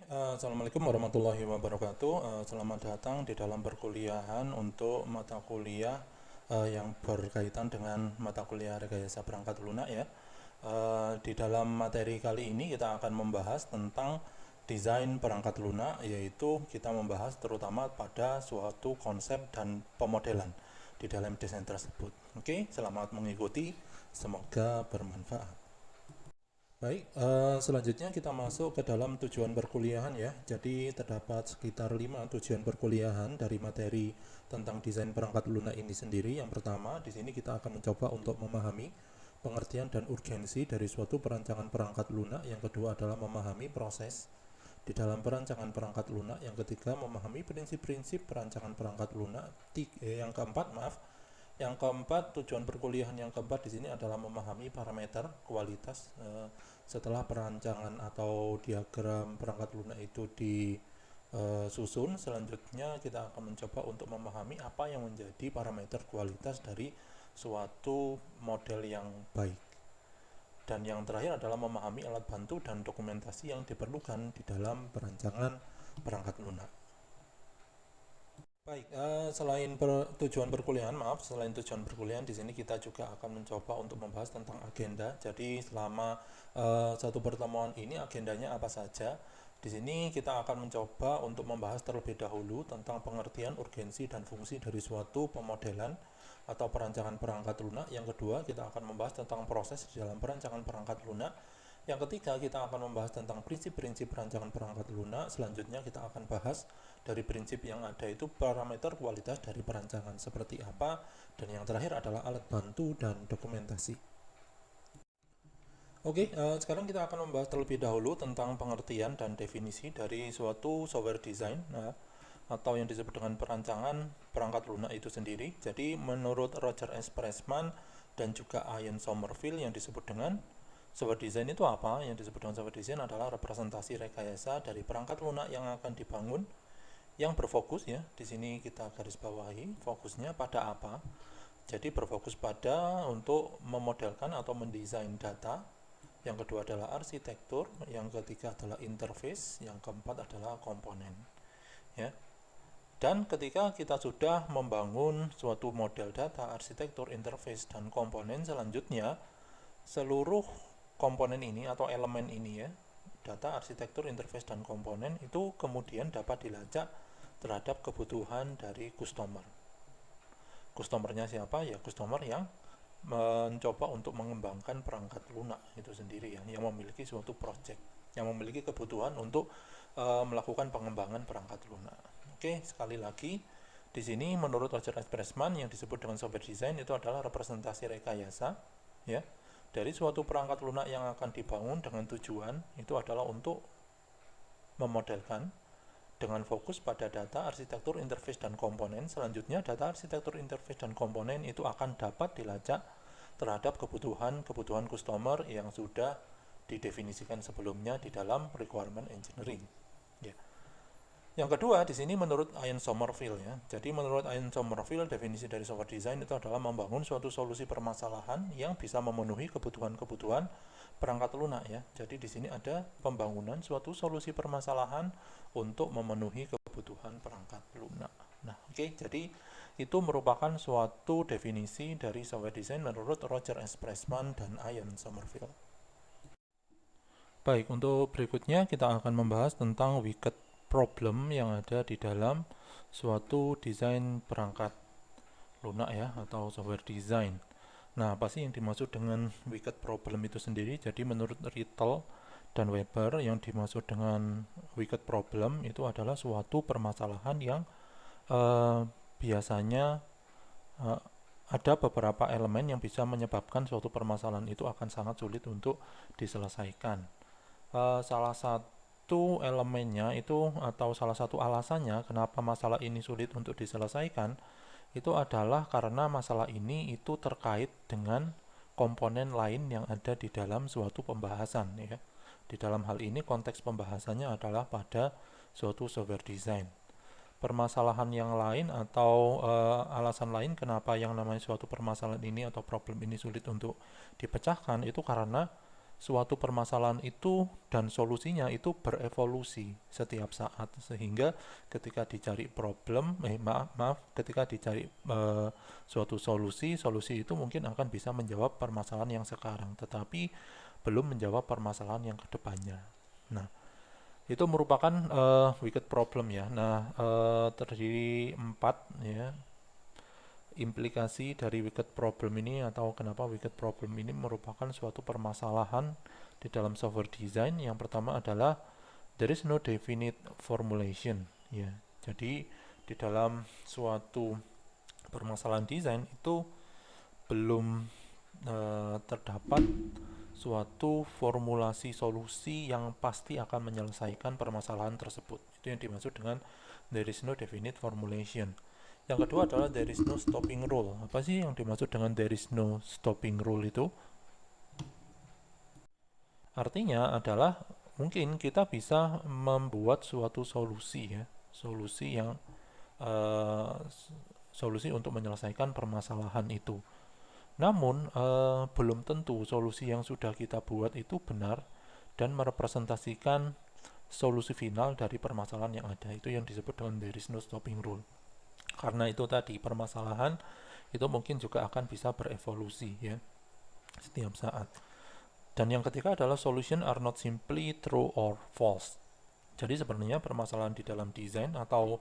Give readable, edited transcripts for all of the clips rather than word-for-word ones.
Assalamualaikum warahmatullahi wabarakatuh. Selamat datang di dalam perkuliahan untuk mata kuliah yang berkaitan dengan mata kuliah rekayasa perangkat lunak ya. Di dalam materi kali ini kita akan membahas tentang desain perangkat lunak, yaitu kita membahas terutama pada suatu konsep dan pemodelan di dalam desain tersebut. Oke, selamat mengikuti. Semoga bermanfaat. Baik, selanjutnya kita masuk ke dalam tujuan perkuliahan ya. Jadi terdapat sekitar 5 tujuan perkuliahan dari materi tentang desain perangkat lunak ini sendiri. Yang pertama, di sini kita akan mencoba untuk memahami pengertian dan urgensi dari suatu perancangan perangkat lunak. Yang kedua adalah memahami proses di dalam perancangan perangkat lunak. Yang ketiga, memahami prinsip-prinsip perancangan perangkat lunak. Yang keempat, tujuan perkuliahan yang keempat di sini adalah memahami parameter kualitas setelah perancangan atau diagram perangkat lunak itu disusun. Selanjutnya kita akan mencoba untuk memahami apa yang menjadi parameter kualitas dari suatu model yang baik. Dan yang terakhir adalah memahami alat bantu dan dokumentasi yang diperlukan di dalam perancangan perangkat lunak. Baik, selain tujuan perkuliahan di sini kita juga akan mencoba untuk membahas tentang agenda. Jadi selama satu pertemuan ini agendanya apa saja? Di sini kita akan mencoba untuk membahas terlebih dahulu tentang pengertian urgensi dan fungsi dari suatu pemodelan atau perancangan perangkat lunak. Yang kedua, kita akan membahas tentang proses di dalam perancangan perangkat lunak. Yang ketiga, kita akan membahas tentang prinsip-prinsip perancangan perangkat lunak. Selanjutnya kita akan bahas dari prinsip yang ada itu parameter kualitas dari perancangan seperti apa, dan yang terakhir adalah alat bantu dan dokumentasi. Oke, sekarang kita akan membahas terlebih dahulu tentang pengertian dan definisi dari suatu software design, atau yang disebut dengan perancangan perangkat lunak itu sendiri. Jadi menurut Roger S. Pressman dan juga Ian Sommerville, yang disebut dengan software design itu apa? Yang disebut dengan software design adalah representasi rekayasa dari perangkat lunak yang akan dibangun, yang berfokus ya. Di sini kita garis bawahi fokusnya pada apa. Jadi berfokus pada untuk memodelkan atau mendesain data. Yang kedua adalah arsitektur, yang ketiga adalah interface, yang keempat adalah komponen. Ya. Dan ketika kita sudah membangun suatu model data, arsitektur, interface, dan komponen, selanjutnya seluruh komponen ini atau elemen ini ya, data, arsitektur, interface, dan komponen itu kemudian dapat dilacak terhadap kebutuhan dari customer. Customernya siapa? Ya customer yang mencoba untuk mengembangkan perangkat lunak itu sendiri ya, yang memiliki suatu project, yang memiliki kebutuhan untuk melakukan pengembangan perangkat lunak. Oke, sekali lagi di sini menurut Roger S. Pressman yang disebut dengan software design itu adalah representasi rekayasa ya dari suatu perangkat lunak yang akan dibangun dengan tujuan itu adalah untuk memodelkan dengan fokus pada data, arsitektur, interface, dan komponen. Selanjutnya data, arsitektur, interface, dan komponen itu akan dapat dilacak terhadap kebutuhan customer yang sudah didefinisikan sebelumnya di dalam requirement engineering. Ya. Yang kedua, di sini menurut Ian Sommerville ya. Jadi menurut Ian Sommerville, definisi dari software design itu adalah membangun suatu solusi permasalahan yang bisa memenuhi kebutuhan-kebutuhan perangkat lunak ya. Jadi di sini ada pembangunan suatu solusi permasalahan untuk memenuhi kebutuhan perangkat lunak. Nah, oke, jadi itu merupakan suatu definisi dari software design menurut Roger S. Pressman dan Ian Sommerville. Baik, untuk berikutnya kita akan membahas tentang wicked problem yang ada di dalam suatu desain perangkat lunak ya, atau software design. Nah, apa sih yang dimaksud dengan wicked problem itu sendiri? Jadi menurut Rittel dan Weber, yang dimaksud dengan wicked problem itu adalah suatu permasalahan yang biasanya ada beberapa elemen yang bisa menyebabkan suatu permasalahan itu akan sangat sulit untuk diselesaikan. Salah satu elemennya itu atau salah satu alasannya kenapa masalah ini sulit untuk diselesaikan itu adalah karena masalah ini itu terkait dengan komponen lain yang ada di dalam suatu pembahasan ya. Di dalam hal ini konteks pembahasannya adalah pada suatu software design. Permasalahan yang lain atau alasan lain kenapa yang namanya suatu permasalahan ini atau problem ini sulit untuk dipecahkan itu karena suatu permasalahan itu dan solusinya itu berevolusi setiap saat, sehingga ketika dicari ketika dicari suatu solusi itu mungkin akan bisa menjawab permasalahan yang sekarang, tetapi belum menjawab permasalahan yang kedepannya. Nah, itu merupakan wicked problem ya. Nah, terdiri 4 ya. Implikasi dari wicked problem ini, atau kenapa wicked problem ini merupakan suatu permasalahan di dalam software design. Yang pertama adalah there is no definite formulation ya. Jadi di dalam suatu permasalahan desain itu belum terdapat suatu formulasi solusi yang pasti akan menyelesaikan permasalahan tersebut. Itu yang dimaksud dengan there is no definite formulation. Yang kedua adalah there is no stopping rule. Apa sih yang dimaksud dengan there is no stopping rule itu? Artinya adalah mungkin kita bisa membuat suatu solusi ya, solusi yang uh, solusi untuk menyelesaikan permasalahan itu. Namun belum tentu solusi yang sudah kita buat itu benar dan merepresentasikan solusi final dari permasalahan yang ada. Itu yang disebut dengan there is no stopping rule. Karena itu tadi, permasalahan itu mungkin juga akan bisa berevolusi ya setiap saat. Dan yang ketiga adalah solution are not simply true or false. Jadi sebenarnya permasalahan di dalam desain atau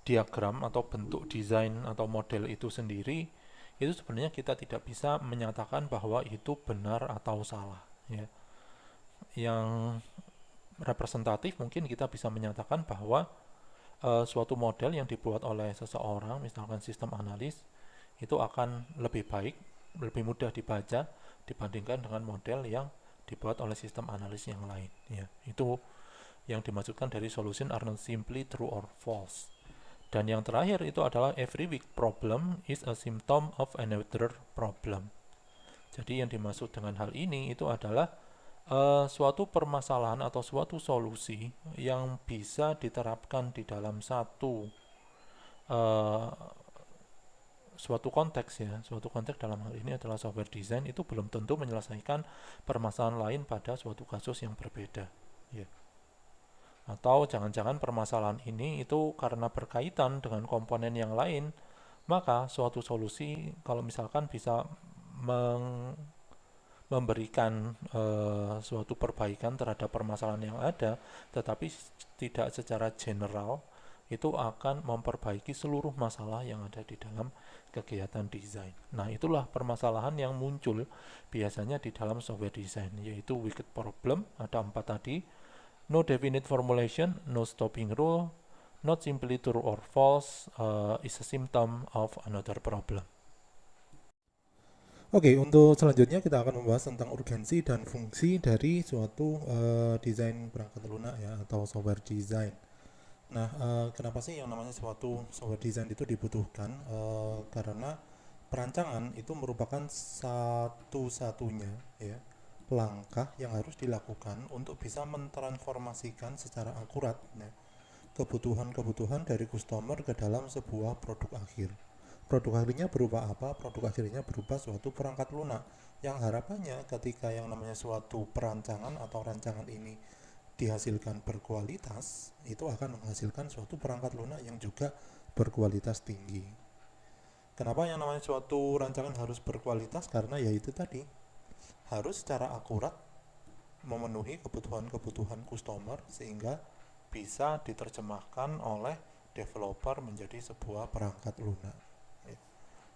diagram atau bentuk desain atau model itu sendiri, itu sebenarnya kita tidak bisa menyatakan bahwa itu benar atau salah ya. Yang representatif mungkin kita bisa menyatakan bahwa suatu model yang dibuat oleh seseorang, misalkan sistem analis, itu akan lebih baik, lebih mudah dibaca dibandingkan dengan model yang dibuat oleh sistem analis yang lain. Ya, itu yang dimaksudkan dari solution are not simply true or false. Dan yang terakhir itu adalah every weak problem is a symptom of another problem. Jadi yang dimaksud dengan hal ini itu adalah suatu permasalahan atau suatu solusi yang bisa diterapkan di dalam suatu konteks ya. Suatu konteks dalam hal ini adalah software design, itu belum tentu menyelesaikan permasalahan lain pada suatu kasus yang berbeda ya. Atau jangan-jangan permasalahan ini itu karena berkaitan dengan komponen yang lain, maka suatu solusi kalau misalkan bisa memberikan suatu perbaikan terhadap permasalahan yang ada, tetapi tidak secara general, itu akan memperbaiki seluruh masalah yang ada di dalam kegiatan desain. Nah, itulah permasalahan yang muncul biasanya di dalam software design, yaitu wicked problem, ada 4 tadi, no definite formulation, no stopping rule, not simply true or false, is a symptom of another problem. Oke, untuk selanjutnya kita akan membahas tentang urgensi dan fungsi dari suatu desain perangkat lunak ya, atau software design. Nah, kenapa sih yang namanya suatu software design itu dibutuhkan? Karena perancangan itu merupakan satu-satunya ya langkah yang harus dilakukan untuk bisa mentransformasikan secara akurat ya, kebutuhan-kebutuhan dari customer ke dalam sebuah produk akhir. Produk akhirnya berupa apa? Produk akhirnya berupa suatu perangkat lunak yang harapannya ketika yang namanya suatu perancangan atau rancangan ini dihasilkan berkualitas, itu akan menghasilkan suatu perangkat lunak yang juga berkualitas tinggi. Kenapa yang namanya suatu rancangan harus berkualitas? Karena yaitu tadi, harus secara akurat memenuhi kebutuhan-kebutuhan customer sehingga bisa diterjemahkan oleh developer menjadi sebuah perangkat lunak.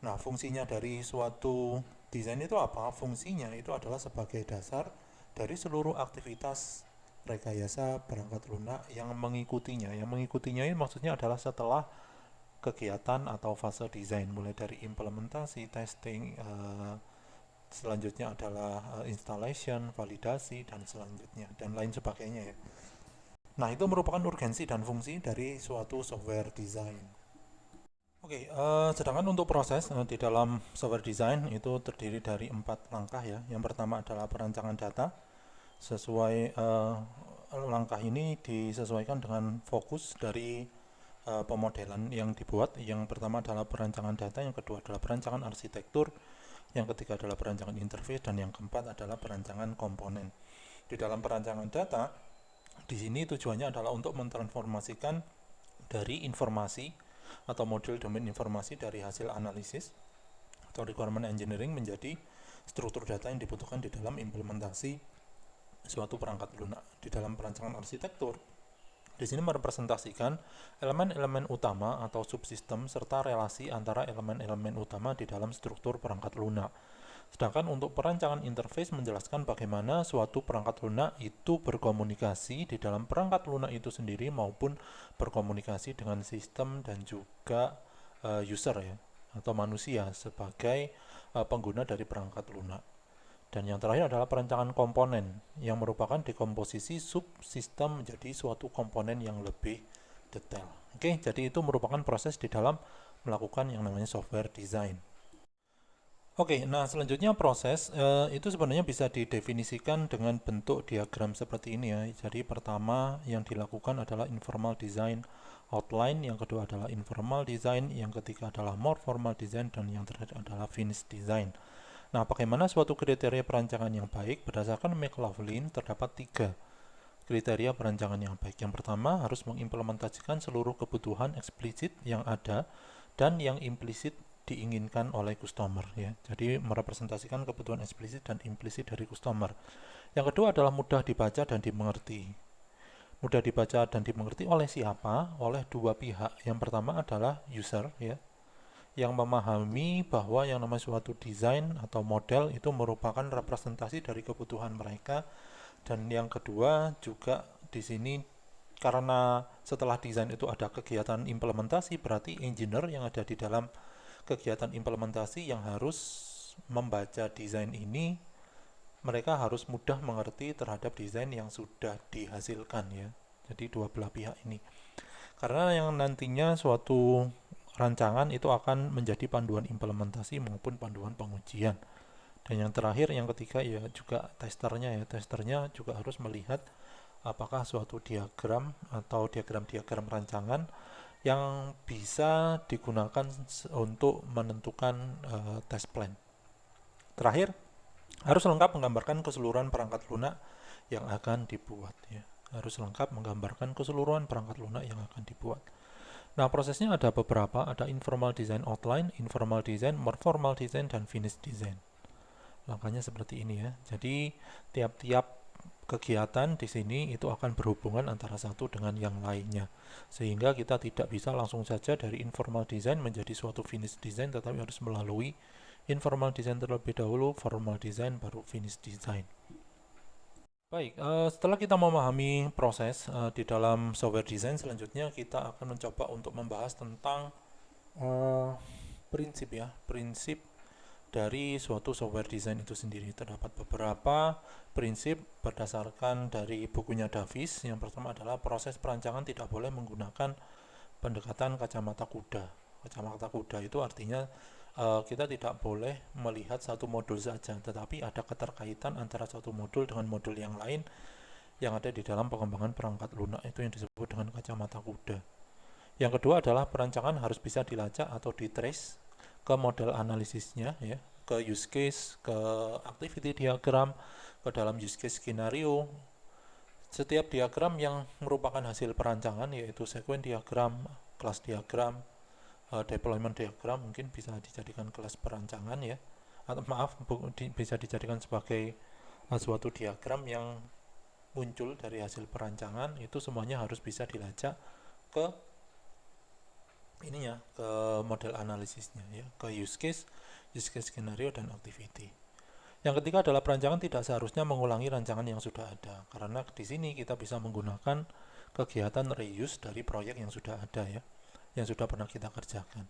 Nah, fungsinya dari suatu desain itu apa? Fungsinya itu adalah sebagai dasar dari seluruh aktivitas rekayasa perangkat lunak yang mengikutinya. Yang mengikutinya ini maksudnya adalah setelah kegiatan atau fase desain, mulai dari implementasi, testing, selanjutnya adalah installation, validasi, dan selanjutnya, dan lain sebagainya ya. Nah, itu merupakan urgensi dan fungsi dari suatu software design. Oke, sedangkan untuk proses di dalam software design itu terdiri dari 4 langkah ya. Yang pertama adalah perancangan data. Sesuai langkah ini disesuaikan dengan fokus dari pemodelan yang dibuat. Yang pertama adalah perancangan data, yang kedua adalah perancangan arsitektur, yang ketiga adalah perancangan interface, dan yang keempat adalah perancangan komponen. Di dalam perancangan data, di sini tujuannya adalah untuk mentransformasikan dari informasi atau model domain informasi dari hasil analisis atau requirement engineering menjadi struktur data yang dibutuhkan di dalam implementasi suatu perangkat lunak. Di dalam perancangan arsitektur, di sini merepresentasikan elemen-elemen utama atau subsistem serta relasi antara elemen-elemen utama di dalam struktur perangkat lunak. Sedangkan untuk perancangan interface menjelaskan bagaimana suatu perangkat lunak itu berkomunikasi di dalam perangkat lunak itu sendiri maupun berkomunikasi dengan sistem dan juga user ya, atau manusia sebagai pengguna dari perangkat lunak. Dan yang terakhir adalah perancangan komponen yang merupakan dekomposisi subsistem menjadi suatu komponen yang lebih detail. Oke, jadi itu merupakan proses di dalam melakukan yang namanya software design. Oke, nah selanjutnya proses itu sebenarnya bisa didefinisikan dengan bentuk diagram seperti ini ya. Jadi pertama yang dilakukan adalah informal design outline, yang kedua adalah informal design, yang ketiga adalah more formal design, dan yang terakhir adalah finish design. Nah, bagaimana suatu kriteria perancangan yang baik? Berdasarkan McLaughlin, terdapat 3 kriteria perancangan yang baik. Yang pertama, harus mengimplementasikan seluruh kebutuhan eksplisit yang ada dan yang implisit diinginkan oleh customer ya. Jadi merepresentasikan kebutuhan eksplisit dan implisit dari customer. Yang kedua adalah mudah dibaca dan dimengerti. Mudah dibaca dan dimengerti oleh siapa? Oleh dua pihak. Yang pertama adalah user ya, yang memahami bahwa yang namanya suatu desain atau model itu merupakan representasi dari kebutuhan mereka. Dan yang kedua juga di sini karena setelah desain itu ada kegiatan implementasi, berarti engineer yang ada di dalam kegiatan implementasi yang harus membaca desain ini, mereka harus mudah mengerti terhadap desain yang sudah dihasilkan ya. Jadi dua belah pihak ini. Karena yang nantinya suatu rancangan itu akan menjadi panduan implementasi maupun panduan pengujian. Dan yang terakhir, yang ketiga ya juga testernya ya. Testernya juga harus melihat apakah suatu diagram atau diagram-diagram rancangan yang bisa digunakan untuk menentukan test plan. Terakhir, harus lengkap menggambarkan keseluruhan perangkat lunak yang akan dibuat ya. Harus lengkap menggambarkan keseluruhan perangkat lunak yang akan dibuat. Nah, prosesnya ada beberapa, ada informal design outline, informal design, more formal design, dan finish design. Langkahnya seperti ini ya. Jadi, tiap-tiap kegiatan di sini itu akan berhubungan antara satu dengan yang lainnya. Sehingga kita tidak bisa langsung saja dari informal design menjadi suatu finish design, tetapi harus melalui informal design terlebih dahulu, formal design, baru finish design. Baik, setelah kita memahami proses di dalam software design, selanjutnya kita akan mencoba untuk membahas tentang prinsip ya, prinsip dari suatu software design itu sendiri. Terdapat beberapa prinsip berdasarkan dari bukunya Davis. Yang pertama adalah proses perancangan tidak boleh menggunakan pendekatan kacamata kuda. Kacamata kuda itu artinya kita tidak boleh melihat satu modul saja, tetapi ada keterkaitan antara satu modul dengan modul yang lain yang ada di dalam pengembangan perangkat lunak, itu yang disebut dengan kacamata kuda. Yang kedua adalah perancangan harus bisa dilacak atau ditrace ke model analisisnya ya, ke use case, ke activity diagram, ke dalam use case skenario. Setiap diagram yang merupakan hasil perancangan yaitu sequence diagram, class diagram, deployment diagram mungkin bisa dijadikan kelas perancangan ya, atau bisa dijadikan sebagai suatu diagram yang muncul dari hasil perancangan. Itu semuanya harus bisa dilacak ke ininya, ke model analisisnya ya, ke use case skenario, dan activity. Yang ketiga adalah perancangan tidak seharusnya mengulangi rancangan yang sudah ada, karena di sini kita bisa menggunakan kegiatan reuse dari proyek yang sudah ada ya, yang sudah pernah kita kerjakan.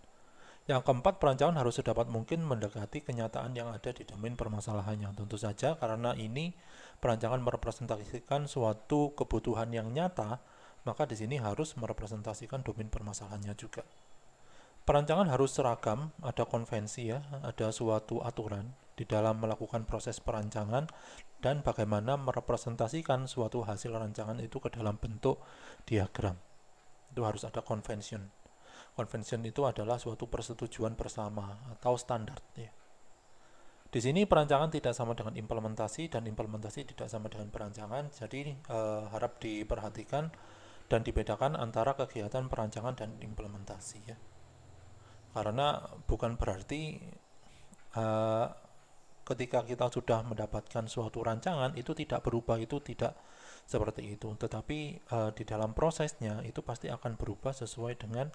Yang keempat, perancangan harus sedapat mungkin mendekati kenyataan yang ada di domain permasalahannya. Tentu saja karena ini perancangan merepresentasikan suatu kebutuhan yang nyata, maka di sini harus merepresentasikan domain permasalahannya juga. Perancangan harus seragam, ada konvensi ya, ada suatu aturan di dalam melakukan proses perancangan dan bagaimana merepresentasikan suatu hasil rancangan itu ke dalam bentuk diagram. Itu harus ada convention. Convention itu adalah suatu persetujuan bersama atau standar ya. Di sini perancangan tidak sama dengan implementasi dan implementasi tidak sama dengan perancangan. Jadi harap diperhatikan dan dibedakan antara kegiatan perancangan dan implementasi ya. Karena bukan berarti uh, ketika kita sudah mendapatkan suatu rancangan itu tidak berubah, itu tidak seperti itu. Tetapi di dalam prosesnya itu pasti akan berubah sesuai dengan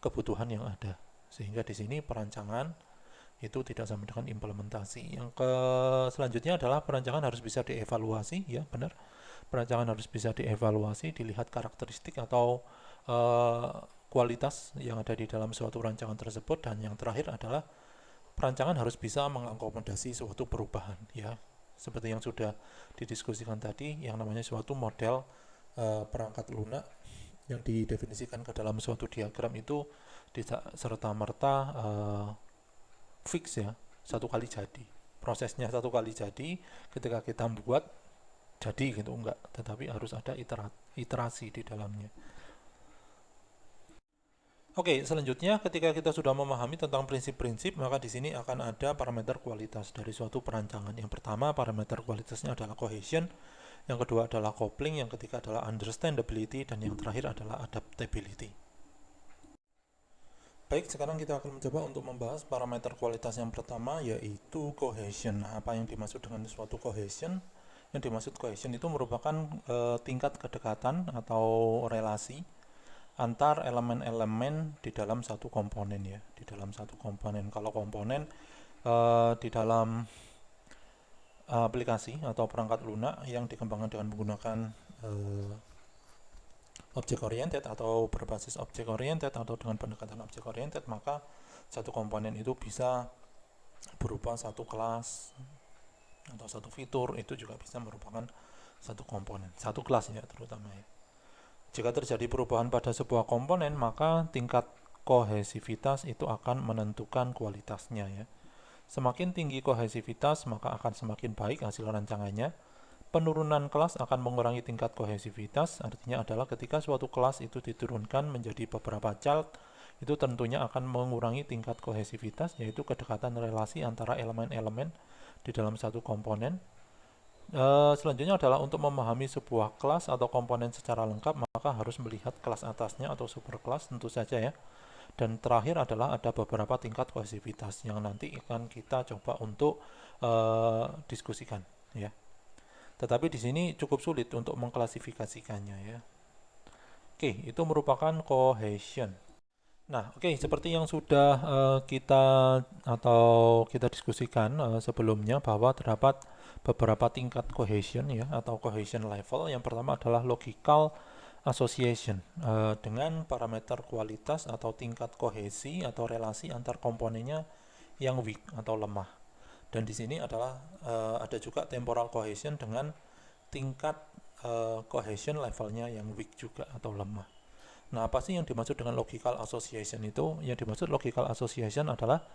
kebutuhan yang ada. Sehingga di sini perancangan itu tidak sama dengan implementasi. Yang selanjutnya adalah perancangan harus bisa dievaluasi, ya benar. Perancangan harus bisa dievaluasi, dilihat karakteristik atau kualitas yang ada di dalam suatu rancangan tersebut. Dan yang terakhir adalah perancangan harus bisa mengakomodasi suatu perubahan, ya. Seperti yang sudah didiskusikan tadi, yang namanya suatu model perangkat lunak yang didefinisikan ke dalam suatu diagram itu tidak serta-merta fix ya, satu kali jadi. Prosesnya satu kali jadi, ketika kita buat jadi gitu, enggak, tetapi harus ada iterasi di dalamnya. Oke, selanjutnya ketika kita sudah memahami tentang prinsip-prinsip, maka di sini akan ada parameter kualitas dari suatu perancangan. Yang pertama, parameter kualitasnya adalah cohesion, yang kedua adalah coupling, yang ketiga adalah understandability, dan yang terakhir adalah adaptability. Baik, sekarang kita akan mencoba untuk membahas parameter kualitas yang pertama, yaitu cohesion. Nah, apa yang dimaksud dengan suatu cohesion? Yang dimaksud cohesion itu merupakan tingkat kedekatan atau relasi antar elemen-elemen di dalam satu komponen ya, di dalam satu komponen. Kalau komponen di dalam aplikasi atau perangkat lunak yang dikembangkan dengan menggunakan object oriented atau berbasis object oriented atau dengan pendekatan object oriented, maka satu komponen itu bisa berupa satu kelas atau satu fitur, itu juga bisa merupakan satu komponen, satu kelas ya terutama ya. Jika terjadi perubahan pada sebuah komponen, maka tingkat kohesivitas itu akan menentukan kualitasnya ya. Semakin tinggi kohesivitas, maka akan semakin baik hasil rancangannya. Penurunan kelas akan mengurangi tingkat kohesivitas, artinya adalah ketika suatu kelas itu diturunkan menjadi beberapa child, itu tentunya akan mengurangi tingkat kohesivitas, yaitu kedekatan relasi antara elemen-elemen di dalam satu komponen. Selanjutnya adalah untuk memahami sebuah kelas atau komponen secara lengkap, maka harus melihat kelas atasnya atau superkelas tentu saja ya. Dan terakhir adalah ada beberapa tingkat kohesivitas yang nanti akan kita coba untuk diskusikan ya. Tetapi di sini cukup sulit untuk mengklasifikasikannya ya. Oke, itu merupakan cohesion. Nah, oke, seperti yang sudah kita diskusikan sebelumnya, bahwa terdapat beberapa tingkat cohesion ya atau cohesion level. Yang pertama adalah logical association dengan parameter kualitas atau tingkat kohesi atau relasi antar komponennya yang weak atau lemah. Dan di sini adalah ada juga temporal cohesion dengan tingkat cohesion levelnya yang weak juga atau lemah. Nah, apa sih yang dimaksud dengan logical association itu? Yang dimaksud logical association adalah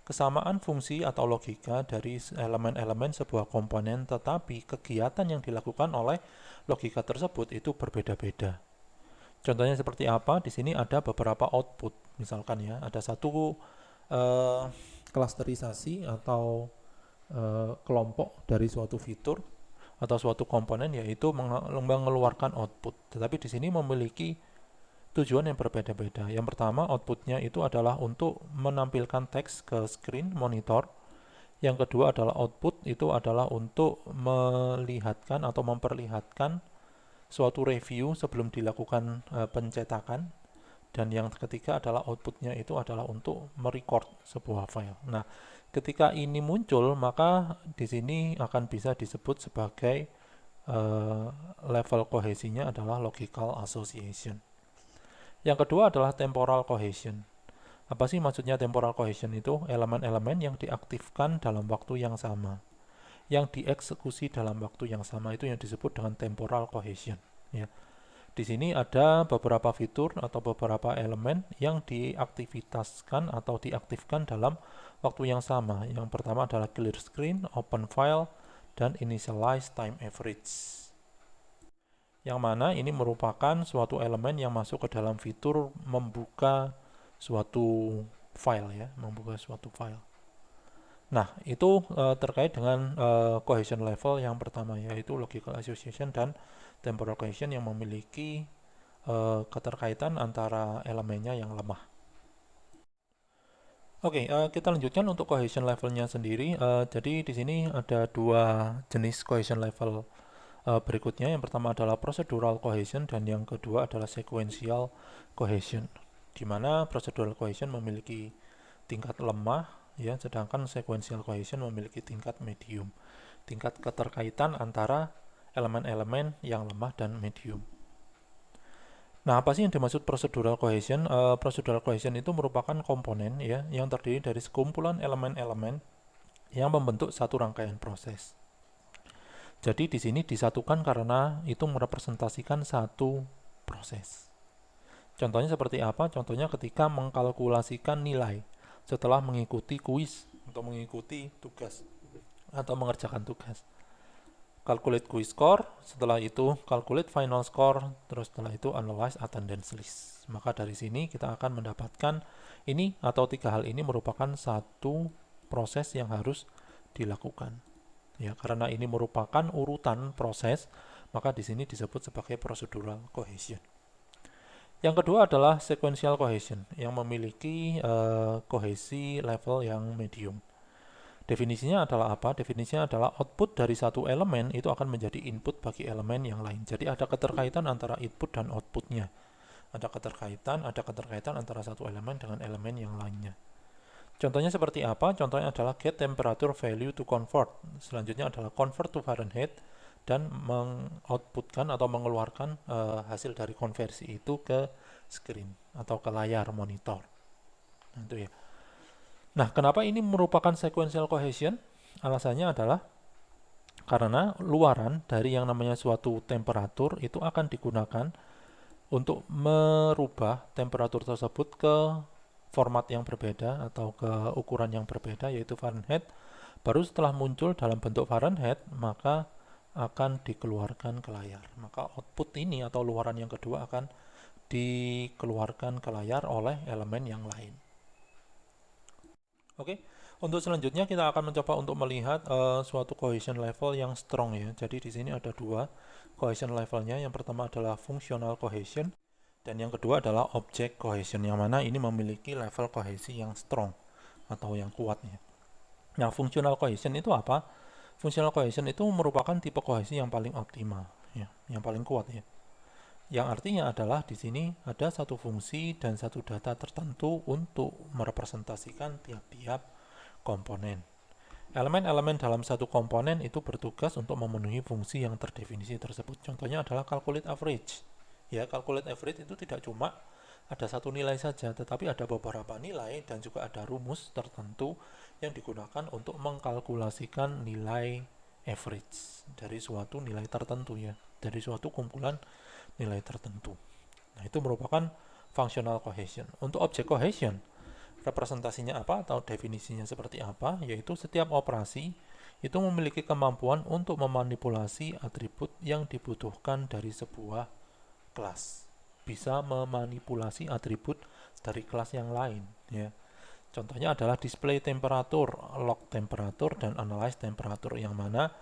kesamaan fungsi atau logika dari elemen-elemen sebuah komponen, tetapi kegiatan yang dilakukan oleh logika tersebut itu berbeda-beda. Contohnya seperti apa? Di sini ada beberapa output, misalkan ya, ada satu klasterisasi atau kelompok dari suatu fitur atau suatu komponen, yaitu mengeluarkan output. Tetapi di sini memiliki tujuan yang berbeda-beda. Yang pertama, outputnya itu adalah untuk menampilkan teks ke screen monitor. Yang kedua adalah output itu adalah untuk melihatkan atau memperlihatkan suatu review sebelum dilakukan pencetakan. Dan yang ketiga adalah outputnya itu adalah untuk merecord sebuah file. Nah, ketika ini muncul, maka di sini akan bisa disebut sebagai level kohesinya adalah logical association. Yang kedua adalah temporal cohesion. Apa sih maksudnya temporal cohesion itu? Elemen-elemen yang diaktifkan dalam waktu yang sama, yang dieksekusi dalam waktu yang sama, itu yang disebut dengan temporal cohesion. Ya. Di sini ada beberapa fitur atau beberapa elemen yang diaktivitaskan atau diaktifkan dalam waktu yang sama. Yang pertama adalah clear screen, open file, dan initialize time average. Yang mana ini merupakan suatu elemen yang masuk ke dalam fitur membuka suatu file ya, membuka suatu file. Nah, itu terkait dengan cohesion level yang pertama, yaitu logical association dan temporal cohesion yang memiliki keterkaitan antara elemennya yang lemah. Oke, kita lanjutkan untuk cohesion levelnya sendiri. Jadi di sini ada dua jenis cohesion level berikutnya. Yang pertama adalah procedural cohesion dan yang kedua adalah sequential cohesion. Di mana procedural cohesion memiliki tingkat lemah, ya, sedangkan sequential cohesion memiliki tingkat medium. Tingkat keterkaitan antara elemen-elemen yang lemah dan medium. Nah, apa sih yang dimaksud procedural cohesion? Procedural cohesion itu merupakan komponen, ya, yang terdiri dari sekumpulan elemen-elemen yang membentuk satu rangkaian proses. Jadi di sini disatukan karena itu merepresentasikan satu proses. Contohnya seperti apa? Contohnya ketika mengkalkulasikan nilai setelah mengikuti kuis atau mengikuti tugas atau mengerjakan tugas. Calculate quiz score, setelah itu calculate final score, terus setelah itu analyze attendance list. Maka dari sini kita akan mendapatkan ini atau tiga hal ini merupakan satu proses yang harus dilakukan. Ya, karena ini merupakan urutan proses, maka di sini disebut sebagai procedural cohesion. Yang kedua adalah sequential cohesion yang memiliki kohesi level yang medium. Definisinya adalah apa? Definisinya adalah output dari satu elemen itu akan menjadi input bagi elemen yang lain. Jadi ada keterkaitan antara input dan outputnya. Ada keterkaitan antara satu elemen dengan elemen yang lainnya. Contohnya seperti apa? Contohnya adalah get temperature value to convert. Selanjutnya adalah convert to Fahrenheit dan mengoutputkan atau mengeluarkan hasil dari konversi itu ke screen atau ke layar monitor. Nah, itu ya. Nah, kenapa ini merupakan sequential cohesion? Alasannya adalah karena luaran dari yang namanya suatu temperatur itu akan digunakan untuk merubah temperatur tersebut ke format yang berbeda atau ke ukuran yang berbeda, yaitu Fahrenheit. Baru setelah muncul dalam bentuk Fahrenheit, maka akan dikeluarkan ke layar. Maka output ini atau luaran yang kedua akan dikeluarkan ke layar oleh elemen yang lain. Oke, untuk selanjutnya kita akan mencoba untuk melihat suatu cohesion level yang strong, ya. Jadi di sini ada dua cohesion levelnya. Yang pertama adalah functional cohesion dan yang kedua adalah object cohesion, yang mana ini memiliki level kohesi yang strong atau yang kuat, ya. Nah, functional cohesion itu apa? Functional cohesion itu merupakan tipe kohesi yang paling optimal, ya, yang paling kuat, ya. Yang artinya adalah di sini ada satu fungsi dan satu data tertentu untuk merepresentasikan tiap-tiap komponen. Elemen-elemen dalam satu komponen itu bertugas untuk memenuhi fungsi yang terdefinisi tersebut. Contohnya adalah calculate average. Ya, calculate average itu tidak cuma ada satu nilai saja, tetapi ada beberapa nilai dan juga ada rumus tertentu yang digunakan untuk mengkalkulasikan nilai average dari suatu nilai tertentu, ya, dari suatu kumpulan nilai tertentu. Nah, itu merupakan functional cohesion. Untuk object cohesion, representasinya apa atau definisinya seperti apa? Yaitu setiap operasi itu memiliki kemampuan untuk memanipulasi atribut yang dibutuhkan dari sebuah kelas. Bisa memanipulasi atribut dari kelas yang lain, ya. Contohnya adalah display temperatur, log temperatur, dan analyze temperatur, yang mana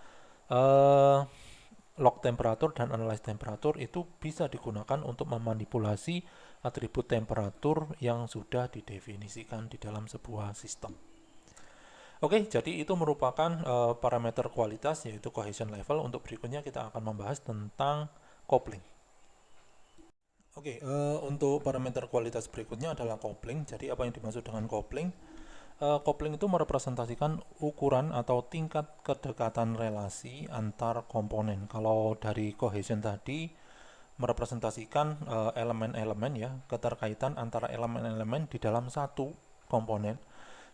log temperatur dan analyze temperatur itu bisa digunakan untuk memanipulasi atribut temperatur yang sudah didefinisikan di dalam sebuah sistem. Oke, jadi itu merupakan parameter kualitas, yaitu cohesion level. Untuk berikutnya kita akan membahas tentang coupling. Oke, untuk parameter kualitas berikutnya adalah coupling. Jadi apa yang dimaksud dengan coupling? Coupling itu merepresentasikan ukuran atau tingkat kedekatan relasi antar komponen. Kalau dari cohesion tadi merepresentasikan elemen-elemen, ya, keterkaitan antara elemen-elemen di dalam satu komponen.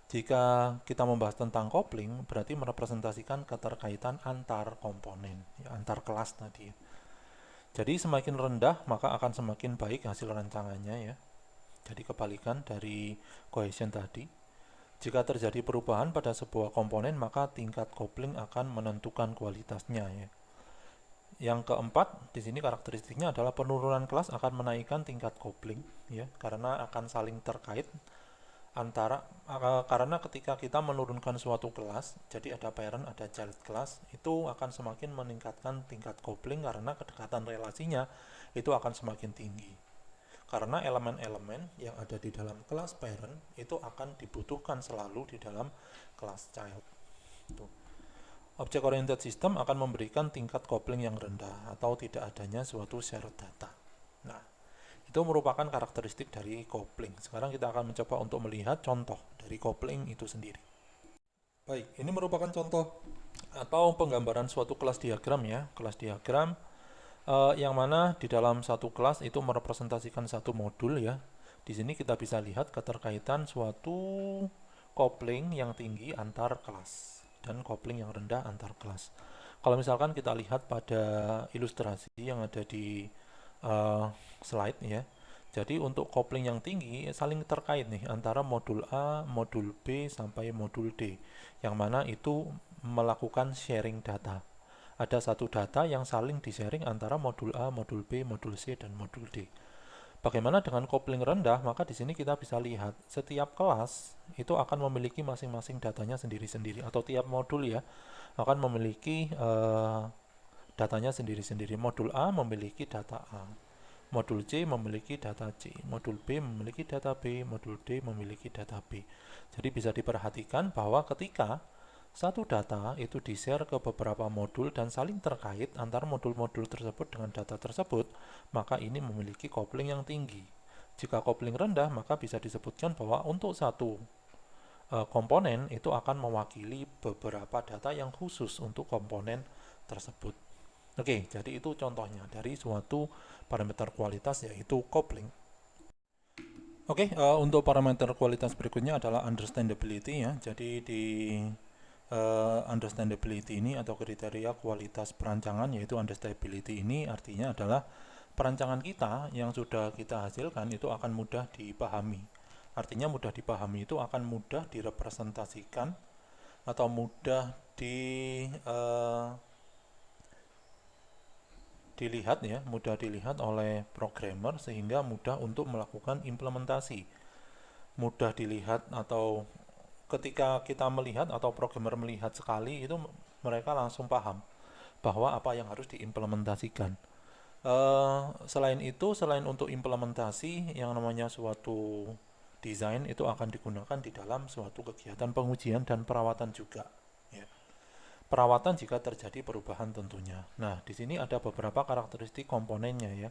Jika kita membahas tentang coupling, berarti merepresentasikan keterkaitan antar komponen, ya, antar kelas tadi, ya. Jadi semakin rendah maka akan semakin baik hasil rancangannya, ya. Jadi kebalikan dari cohesion tadi. Jika terjadi perubahan pada sebuah komponen, maka tingkat coupling akan menentukan kualitasnya, ya. Yang keempat, di sini karakteristiknya adalah penurunan kelas akan menaikkan tingkat coupling, ya, karena akan saling terkait karena ketika kita menurunkan suatu kelas, jadi ada parent, ada child class, itu akan semakin meningkatkan tingkat coupling karena kedekatan relasinya itu akan semakin tinggi. Karena elemen-elemen yang ada di dalam kelas parent itu akan dibutuhkan selalu di dalam kelas child. Tuh. Object oriented system akan memberikan tingkat coupling yang rendah atau tidak adanya suatu shared data. Nah, itu merupakan karakteristik dari coupling. Sekarang kita akan mencoba untuk melihat contoh dari coupling itu sendiri. Baik, ini merupakan contoh atau penggambaran suatu kelas diagram ya. Kelas diagram yang mana di dalam satu kelas itu merepresentasikan satu modul ya. Di sini kita bisa lihat keterkaitan suatu coupling yang tinggi antar kelas dan coupling yang rendah antar kelas. Kalau misalkan kita lihat pada ilustrasi yang ada di slide ya. Jadi untuk coupling yang tinggi saling terkait nih antara modul A, modul B sampai modul D, yang mana itu melakukan sharing data. Ada satu data yang saling di-sharing antara modul A, modul B, modul C, dan modul D. Bagaimana dengan coupling rendah? Maka di sini kita bisa lihat setiap kelas itu akan memiliki masing-masing datanya sendiri-sendiri, atau tiap modul ya akan memiliki datanya sendiri-sendiri. Modul A memiliki data A, modul C memiliki data C, modul B memiliki data B, modul D memiliki data B. Jadi bisa diperhatikan bahwa ketika satu data itu di-share ke beberapa modul dan saling terkait antar modul-modul tersebut dengan data tersebut, maka ini memiliki coupling yang tinggi. Jika coupling rendah, maka bisa disebutkan bahwa untuk satu komponen itu akan mewakili beberapa data yang khusus untuk komponen tersebut. Oke, jadi itu contohnya dari suatu parameter kualitas yaitu coupling. Oke, untuk parameter kualitas berikutnya adalah understandability ya. Jadi di understandability ini atau kriteria kualitas perancangan yaitu understandability ini artinya adalah perancangan kita yang sudah kita hasilkan itu akan mudah dipahami. Artinya mudah dipahami itu akan mudah direpresentasikan atau mudah dilihat ya, mudah dilihat oleh programmer sehingga mudah untuk melakukan implementasi. Mudah dilihat atau ketika kita melihat atau programmer melihat sekali itu mereka langsung paham bahwa apa yang harus diimplementasikan. Selain itu, selain untuk implementasi yang namanya suatu desain itu akan digunakan di dalam suatu kegiatan pengujian dan perawatan juga. Ya. Perawatan jika terjadi perubahan tentunya. Nah, di sini ada beberapa karakteristik komponennya ya.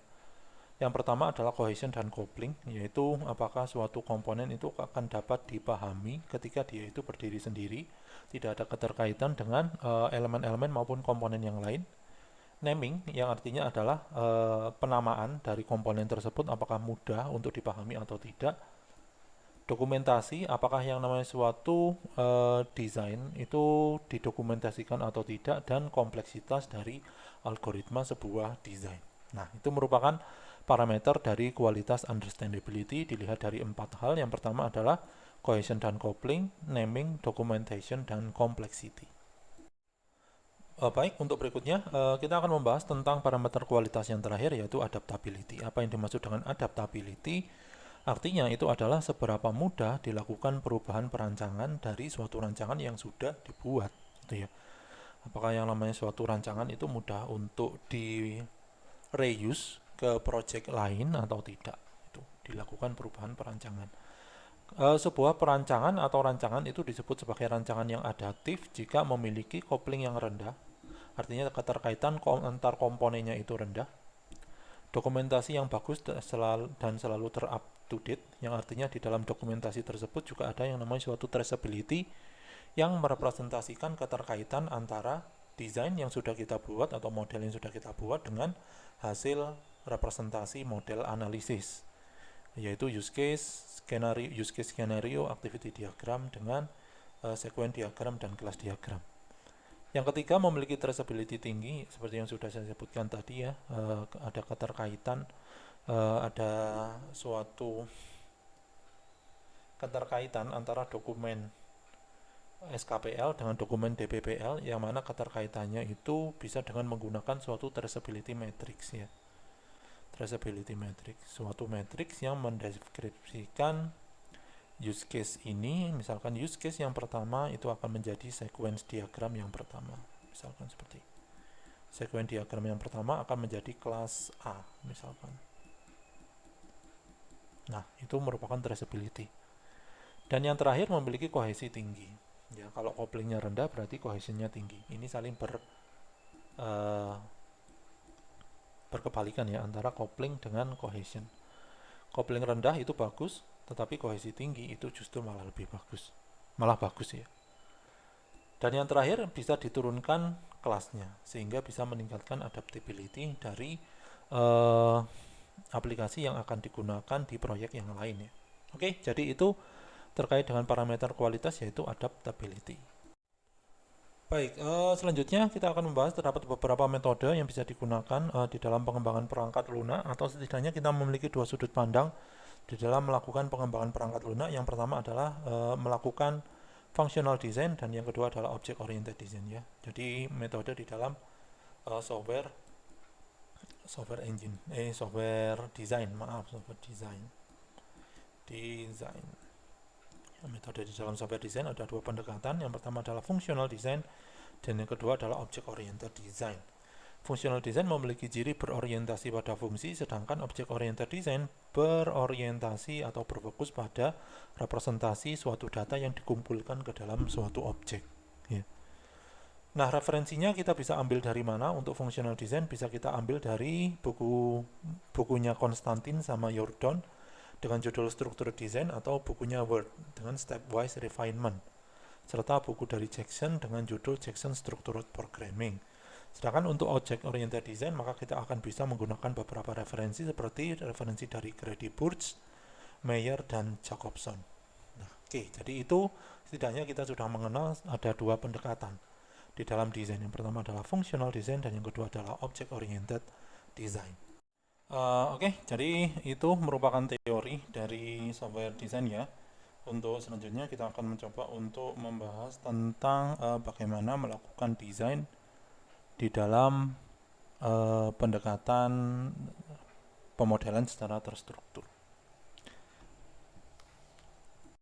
Yang pertama adalah cohesion dan coupling, yaitu apakah suatu komponen itu akan dapat dipahami ketika dia itu berdiri sendiri, tidak ada keterkaitan dengan elemen-elemen maupun komponen yang lain. Naming, yang artinya adalah penamaan dari komponen tersebut apakah mudah untuk dipahami atau tidak. Dokumentasi, apakah yang namanya suatu desain itu didokumentasikan atau tidak, dan kompleksitas dari algoritma sebuah desain. Nah, itu merupakan parameter dari kualitas understandability dilihat dari 4 hal. Yang pertama adalah cohesion dan coupling, naming, documentation, dan complexity. Baik, untuk berikutnya kita akan membahas tentang parameter kualitas yang terakhir yaitu adaptability. Apa yang dimaksud dengan adaptability? Artinya itu adalah seberapa mudah dilakukan perubahan perancangan dari suatu rancangan yang sudah dibuat, gitu ya. Apakah yang namanya suatu rancangan itu mudah untuk di reuse ke project lain atau tidak? Itu dilakukan perubahan perancangan. Sebuah perancangan atau rancangan itu disebut sebagai rancangan yang adaptif jika memiliki coupling yang rendah. Artinya keterkaitan antar komponennya itu rendah. Dokumentasi yang bagus dan selalu ter-up to date, yang artinya di dalam dokumentasi tersebut juga ada yang namanya suatu traceability yang merepresentasikan keterkaitan antara desain yang sudah kita buat atau model yang sudah kita buat dengan hasil representasi model analisis, yaitu use case skenario, activity diagram dengan sequence diagram dan kelas diagram. Yang ketiga, memiliki traceability tinggi seperti yang sudah saya sebutkan tadi ya, ada keterkaitan, ada suatu keterkaitan antara dokumen SKPL dengan dokumen DPPL yang mana keterkaitannya itu bisa dengan menggunakan suatu traceability matrix ya. Traceability matrix, suatu matrix yang mendeskripsikan use case ini, misalkan use case yang pertama itu akan menjadi sequence diagram yang pertama, misalkan seperti sequence diagram yang pertama akan menjadi kelas A misalkan. Nah, itu merupakan traceability. Dan yang terakhir memiliki kohesi tinggi. Ya, kalau couplingnya rendah berarti kohesinya tinggi. Ini saling berkebalikan ya antara coupling dengan cohesion. Coupling rendah itu bagus, tetapi kohesi tinggi itu justru malah lebih bagus. Malah bagus ya. Dan yang terakhir bisa diturunkan kelasnya sehingga bisa meningkatkan adaptability dari aplikasi yang akan digunakan di proyek yang lain ya. Oke, jadi itu terkait dengan parameter kualitas yaitu adaptability. Baik, selanjutnya kita akan membahas terdapat beberapa metode yang bisa digunakan di dalam pengembangan perangkat lunak, atau setidaknya kita memiliki dua sudut pandang di dalam melakukan pengembangan perangkat lunak. Yang pertama adalah melakukan functional design dan yang kedua adalah object oriented design ya. Jadi metode di dalam software design. Metode di dalam software design ada dua pendekatan. Yang pertama adalah functional design dan yang kedua adalah object oriented design. Functional design memiliki ciri berorientasi pada fungsi, sedangkan object oriented design berorientasi atau berfokus pada representasi suatu data yang dikumpulkan ke dalam suatu objek. Ya. Nah, referensinya kita bisa ambil dari mana untuk functional design? Bisa kita ambil dari bukunya Konstantin sama Jordan dengan judul Struktur Design, atau bukunya Word dengan Stepwise Refinement, serta buku dari Jackson dengan judul Jackson Structured Programming. Sedangkan untuk object oriented design maka kita akan bisa menggunakan beberapa referensi seperti referensi dari Grady Burch, Meyer, dan Jacobson. Nah, oke, jadi itu setidaknya kita sudah mengenal ada dua pendekatan di dalam desain. Yang pertama adalah functional design dan yang kedua adalah object oriented design. Oke, jadi itu merupakan teori dari software design ya. Untuk selanjutnya kita akan mencoba untuk membahas tentang bagaimana melakukan desain di dalam pendekatan pemodelan secara terstruktur.